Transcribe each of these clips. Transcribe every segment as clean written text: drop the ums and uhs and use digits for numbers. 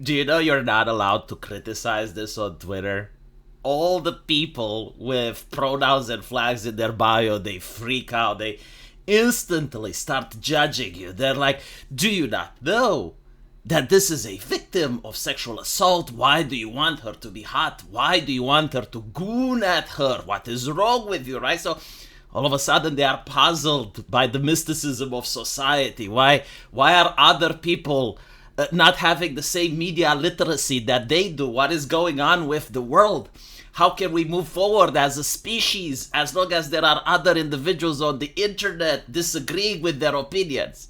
Do you know you're not allowed to criticize this on Twitter? All the people with pronouns and flags in their bio, they freak out. They instantly start judging you. They're like, do you not know that this is a victim of sexual assault? Why do you want her to be hot? Why do you want her to goon at her? What is wrong with you, right? So all of a sudden they are puzzled by the mysticism of society. Why are other people not having the same media literacy that they do? What is going on with the world? How can we move forward as a species as long as there are other individuals on the internet disagreeing with their opinions?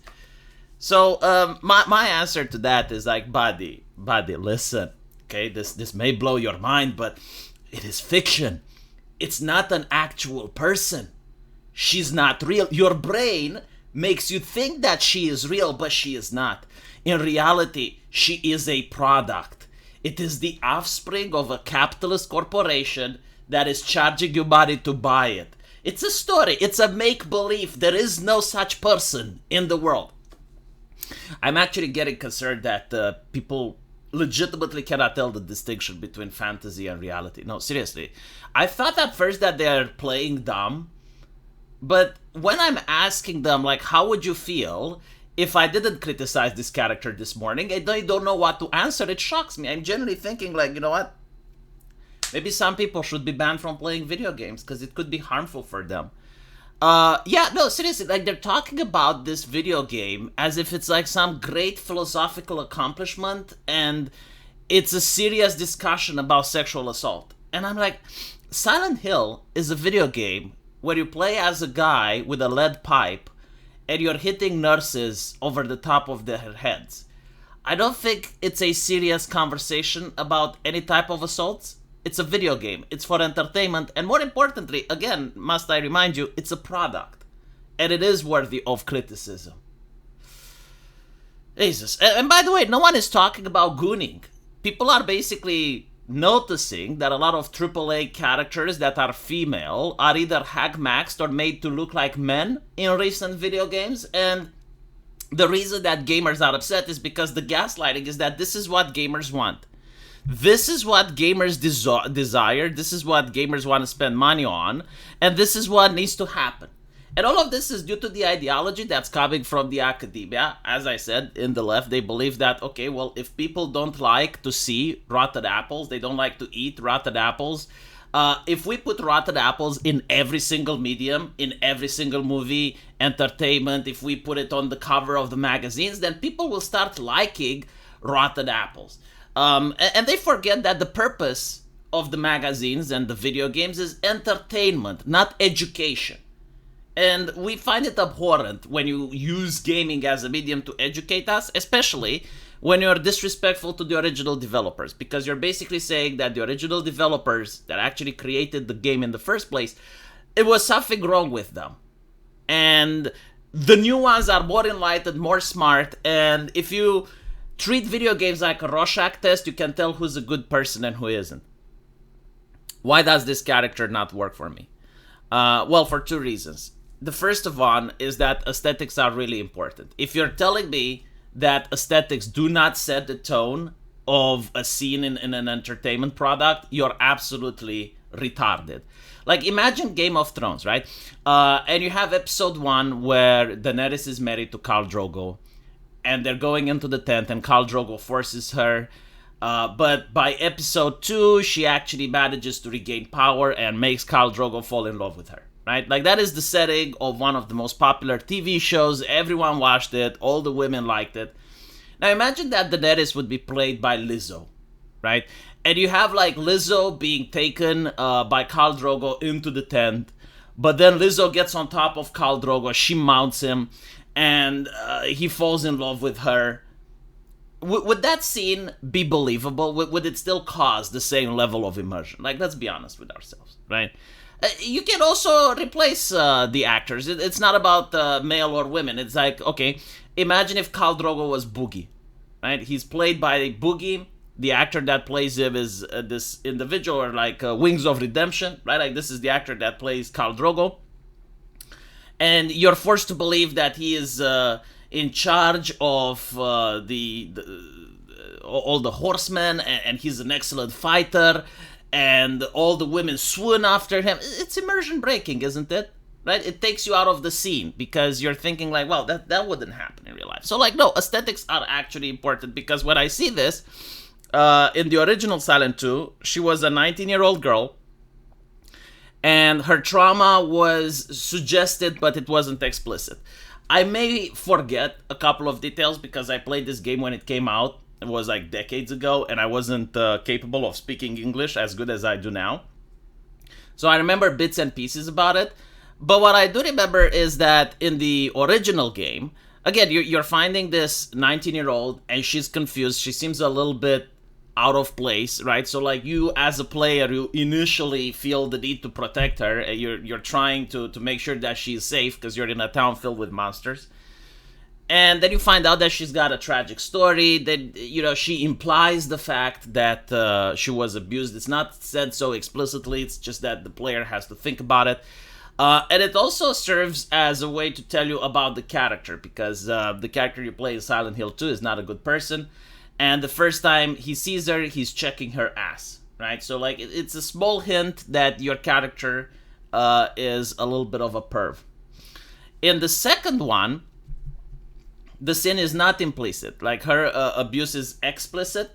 So my answer to that is like, buddy, listen. Okay, this may blow your mind, but it is fiction. It's not an actual person. She's not real. Your brain makes you think that she is real, but she is not. In reality, she is a product. It is the offspring of a capitalist corporation that is charging you money to buy it. It's a story. It's a make-believe. There is no such person in the world. I'm actually getting concerned that people legitimately cannot tell the distinction between fantasy and reality. No, seriously. I thought at first that they're playing dumb, but when I'm asking them, like, how would you feel if I didn't criticize this character this morning, and they don't know what to answer, it shocks me. I'm generally thinking, like, you know what? Maybe some people should be banned from playing video games because it could be harmful for them. Yeah, no, seriously, like, they're talking about this video game as if it's like some great philosophical accomplishment and it's a serious discussion about sexual assault. And I'm like, Silent Hill is a video game where you play as a guy with a lead pipe and you're hitting nurses over the top of their heads. I don't think it's a serious conversation about any type of assaults. It's a video game. It's for entertainment. And more importantly, again, must I remind you, it's a product. And it is worthy of criticism. Jesus. And by the way, no one is talking about gooning. People are basically noticing that a lot of AAA characters that are female are either hack-maxed or made to look like men in recent video games. And the reason that gamers are upset is because the gaslighting is that this is what gamers want. This is what gamers desire. This is what gamers want to spend money on. And this is what needs to happen. And all of this is due to the ideology that's coming from the academia. As I said, in the left, they believe that, okay, well, if people don't like to see rotten apples, they don't like to eat rotten apples, if we put rotten apples in every single medium, in every single movie, entertainment, if we put it on the cover of the magazines, then people will start liking rotten apples. And they forget that the purpose of the magazines and the video games is entertainment, not education. And we find it abhorrent when you use gaming as a medium to educate us, especially when you're disrespectful to the original developers, because you're basically saying that the original developers that actually created the game in the first place, it was something wrong with them. And the new ones are more enlightened, more smart, and if you treat video games like a Rorschach test, you can tell who's a good person and who isn't. Why does this character not work for me? Well, for two reasons. The first of one is that aesthetics are really important. If you're telling me that aesthetics do not set the tone of a scene in an entertainment product, you're absolutely retarded. Like, imagine Game of Thrones, right? And you have episode 1 where Daenerys is married to Khal Drogo, and they're going into the tent, and Khal Drogo forces her. But by episode 2, she actually manages to regain power and makes Khal Drogo fall in love with her. Right? Like, that is the setting of one of the most popular TV shows. Everyone watched it. All the women liked it. Now imagine that Daenerys would be played by Lizzo, right? And you have, like, Lizzo being taken by Khal Drogo into the tent. But then Lizzo gets on top of Khal Drogo. She mounts him. And he falls in love with her. Would that scene be believable? Would it still cause the same level of immersion? Like, let's be honest with ourselves, right? You can also replace the actors. It's not about male or women. It's like, okay, imagine if Khal Drogo was Boogie, right? He's played by Boogie. The actor that plays him is this individual, or like Wings of Redemption, right? Like, this is the actor that plays Khal Drogo. And you're forced to believe that he is in charge of all the horsemen, and he's an excellent fighter, and all the women swoon after him. It's immersion breaking, isn't it? Right? It takes you out of the scene because you're thinking like, well, that wouldn't happen in real life. So like, no, aesthetics are actually important, because when I see this, in the original Silent 2, she was a 19-year-old girl, and her trauma was suggested, but it wasn't explicit. I may forget a couple of details because I played this game when it came out. It was like decades ago, and I wasn't capable of speaking English as good as I do now. So I remember bits and pieces about it. But what I do remember is that in the original game, again, you're finding this 19-year-old, and she's confused. She seems a little bit out of place, right? So like, you as a player, you initially feel the need to protect her. You're trying to make sure that she's safe because you're in a town filled with monsters. And then you find out that she's got a tragic story, that, you know, she implies the fact that she was abused. It's not said so explicitly, it's just that the player has to think about it. And it also serves as a way to tell you about the character, because the character you play in Silent Hill 2 is not a good person. And the first time he sees her, he's checking her ass, right? So like, it's a small hint that your character is a little bit of a perv. In the second one, the sin is not implicit. Like, her abuse is explicit.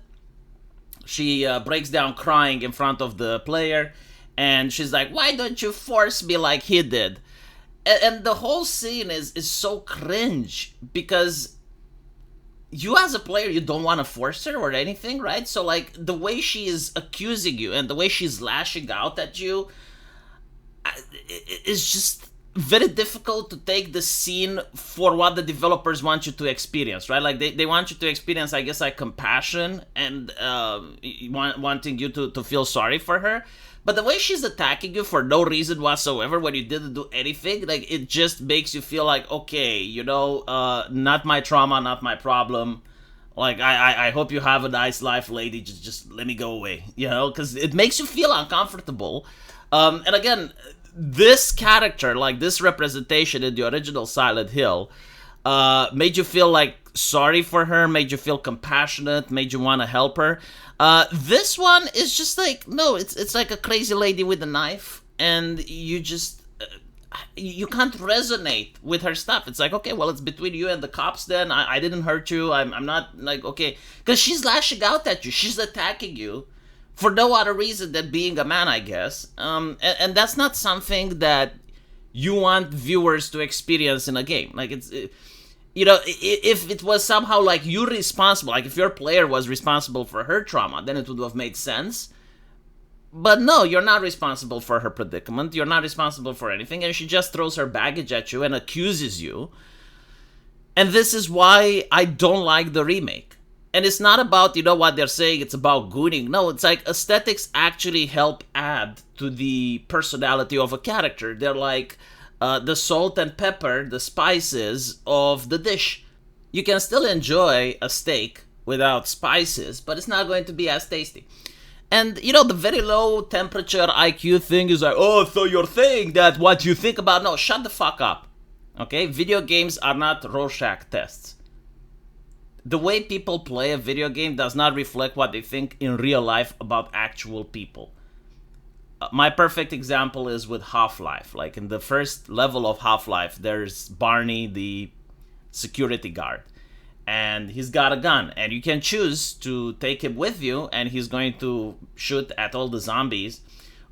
She breaks down crying in front of the player, and she's like, why don't you force me like he did? And the whole scene is so cringe, because you as a player, you don't want to force her or anything, right? So like, the way she is accusing you and the way she's lashing out at you is just very difficult to take the scene for what the developers want you to experience, right? Like, they want you to experience, I guess, like compassion and wanting you to feel sorry for her. But the way she's attacking you for no reason whatsoever when you didn't do anything, like, it just makes you feel like, okay, you know, not my trauma, not my problem. Like, I hope you have a nice life, lady. Just let me go away, you know? Because it makes you feel uncomfortable. And again, this character, like this representation in the original Silent Hill, made you feel like sorry for her, made you feel compassionate, made you want to help her. This one is just like, no, it's like a crazy lady with a knife, and you just you can't resonate with her stuff. It's like, okay, well, it's between you and the cops then. I didn't hurt you. I'm not, like, okay, because she's lashing out at you, she's attacking you for no other reason than being a man, I guess. And that's not something that you want viewers to experience in a game. Like, you know, if it was somehow like you're responsible, like if your player was responsible for her trauma, then it would have made sense. But no, you're not responsible for her predicament. You're not responsible for anything. And she just throws her baggage at you and accuses you. And this is why I don't like the remake. And it's not about, you know, what they're saying, it's about gooning. No, it's like aesthetics actually help add to the personality of a character. They're like the salt and pepper, the spices of the dish. You can still enjoy a steak without spices, but it's not going to be as tasty. And, you know, the very low temperature IQ thing is like, oh, so you're saying that what you think about... No, shut the fuck up. Okay? Video games are not Rorschach tests. The way people play a video game does not reflect what they think in real life about actual people. My perfect example is with Half-Life. Like, in the first level of Half-Life, there's Barney, the security guard. And he's got a gun. And you can choose to take him with you, and he's going to shoot at all the zombies.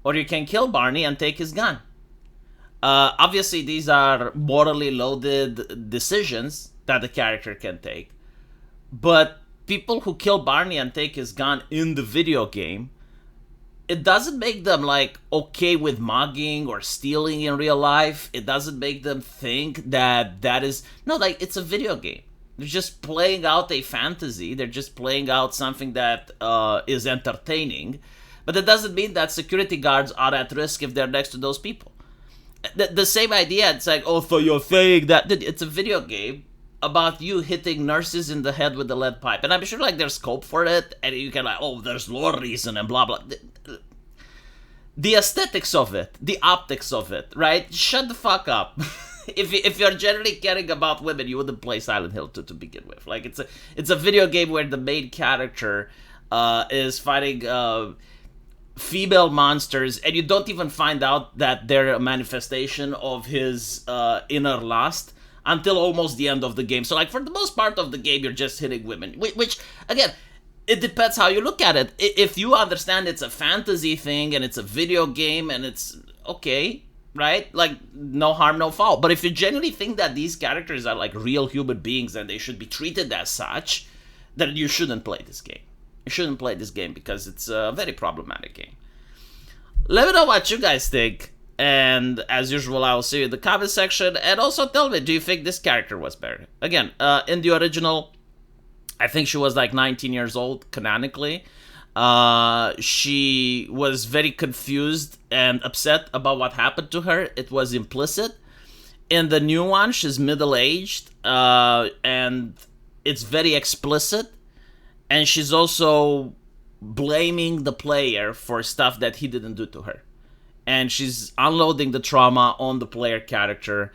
Or you can kill Barney and take his gun. Obviously, these are morally loaded decisions that the character can take. But people who kill Barney and take his gun in the video game, it doesn't make them, like, okay with mugging or stealing in real life. It doesn't make them think that that is... No, like, it's a video game. They're just playing out a fantasy. They're just playing out something that is entertaining. But it doesn't mean that security guards are at risk if they're next to those people. The same idea, it's like, oh, so you're saying that... It's a video game about you hitting nurses in the head with a lead pipe. And I'm sure, like, there's scope for it, and you can, like, oh, there's lore reason and blah, blah. The aesthetics of it, the optics of it, right? Shut the fuck up. if you're generally caring about women, you wouldn't play Silent Hill to begin with. Like it's a video game where the main character is fighting female monsters, and you don't even find out that they're a manifestation of his inner lust until almost the end of the game. So like for the most part of the game, you're just hitting women, which again, it depends how you look at it. If you understand it's a fantasy thing and it's a video game and it's okay, right? Like no harm, no foul. But if you genuinely think that these characters are like real human beings and they should be treated as such, then you shouldn't play this game. You shouldn't play this game because it's a very problematic game. Let me know what you guys think. And as usual, I will see you in the comment section. And also tell me, do you think this character was better? Again, in the original, I think she was like 19 years old, canonically. She was very confused and upset about what happened to her. It was implicit. In the new one, she's middle-aged, and it's very explicit. And she's also blaming the player for stuff that he didn't do to her. And she's unloading the trauma on the player character.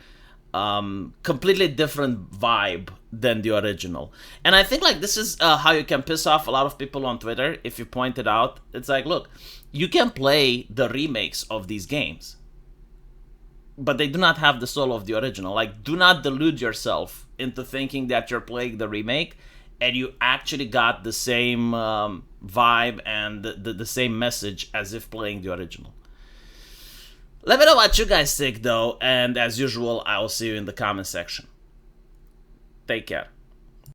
Completely different vibe than the original. And I think like this is how you can piss off a lot of people on Twitter. If you point it out, it's like, look, you can play the remakes of these games, but they do not have the soul of the original. Like, do not delude yourself into thinking that you're playing the remake and you actually got the same vibe and the same message as if playing the original. Let me know what you guys think, though, and as usual, I will see you in the comment section. Take care.